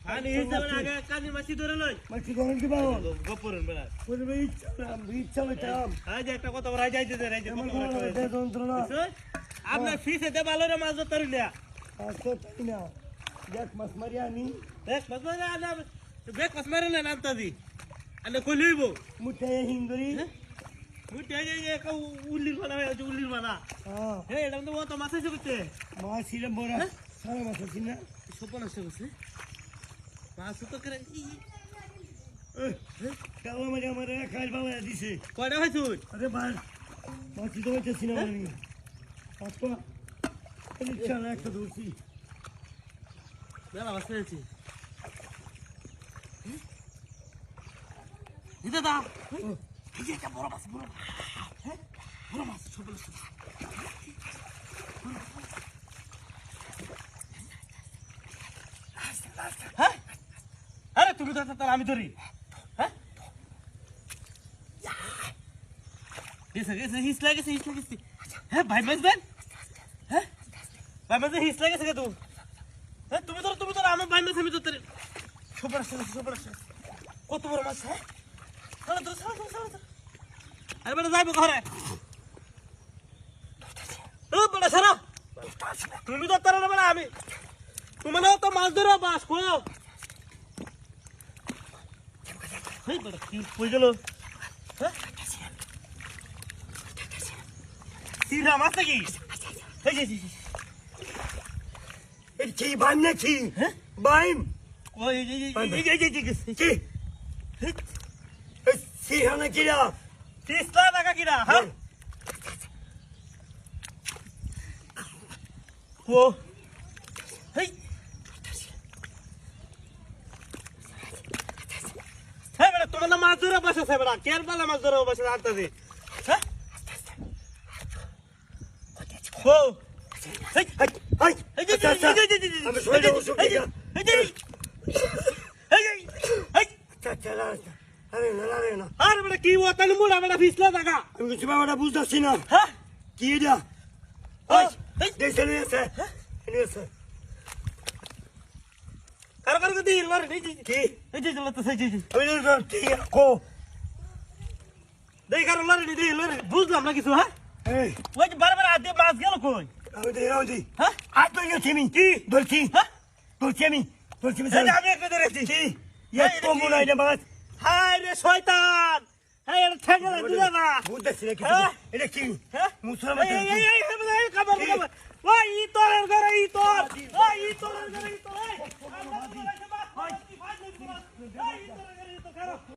পানি হিসেবে আগে কাজী মাছি ধরে লই মাছি ধরেন কি বাবা গোপরন বেলা বলবে ইচ্ছা হইতাম আজ যে একটা কথা রাই যাইতে দে রাই যে আমার কোনো যন্ত্রণা আপনার ফিসে দে ভালো রে মাছ ধরে লিয়া আজকে তাই না দেখ মাছ মারি আনি দেখ মাছ মারে না বেক মাছ মারে না নামতা দি আনে কই লইব মুঠাই হিঙ্গরি মুটে যাই যে কা উল্লির বানা হয়ে উল্লির বানা হ্যাঁ হে এটা তো তো মাছ এসে করতে মাছ ছিলাম বড়া সারা মাছ আছে না সপন এসে করছে মাছ তো করে কালা মারি আমার খাইল বাবা দিছে কয়টা হইছ আরে ভাই মাছ তো হইতেছি না আমি আজকে ইচ্ছা না একটা ধরছি বেলা মাছ পেয়েছি দিদা দা এই যে একটা বড় মাছ হ্যাঁ বড় মাছ সপন এসে হ্যাঁ আরে তুমি তো তার আমি ধরি হ্যাঁ গেছে হিস লাগেছে হ্যাঁ ভাই মাছ দেন হ্যাঁ ভাই মাছ হিস লাগেছে কে তুমি হ্যাঁ তুমি তো আমার ভাই মাছ আমি তো তোর সুপার কত বড় মাছ হ্যাঁ আরে বেটা যাইবো ঘরে ও বেটা সারা তুমি তো তার না আমি তুমি না তো মাছ ধরো বাস খো হেই বড় কি কই গেল হ্যাঁ সিরা মাছ নাকি এই কি বাইম নাকি হ্যাঁ বাইম ওই কি সিহানা কিরা তিসলা টাকা কিরা হ্যাঁ ও হেই হ্যাঁ বেটা তোমার না মাছ ধরে বসেছে বেটা কেন পালা মাছ ধরে বসে আনতে হ্যাঁ ও হেই হাই হেই আমি শরীরে অসুখ হেই চালা আরে না আরে বেটা কি ও তাহলে মুড়া বেটা ফিসলা টাকা আমি কিছু বাবাটা বুঝতেছি না হ্যাঁ কি এটা ওই দেখে নিয়েছে নিয়েছে কারো দি লরে এই কি এই যে চলতে সেই যে আমি কি কো দেই কারো লরে বুঝলাম না কিছু হ্যাঁ এই ওই যে বারবার আদে মাছ গেল কই আমি দেরাউদি হ্যাঁ আজ তো গেছি আমি কি ধরছি হ্যাঁ ধরছি আমি এই যে আমি একটা ধরেছি কি এত মনে হয় না মাছ হায় রে শয়তান হ্যাঁ এটা ঠেঙ্গা দিলা না বুঝতেছি না কিছু হ্যাঁ? এটা কি হ্যাঁ মুসলমান এই কাবার ওই ইতরের ঘরে ইতর ওই ইতরের ঘরে ইতর এই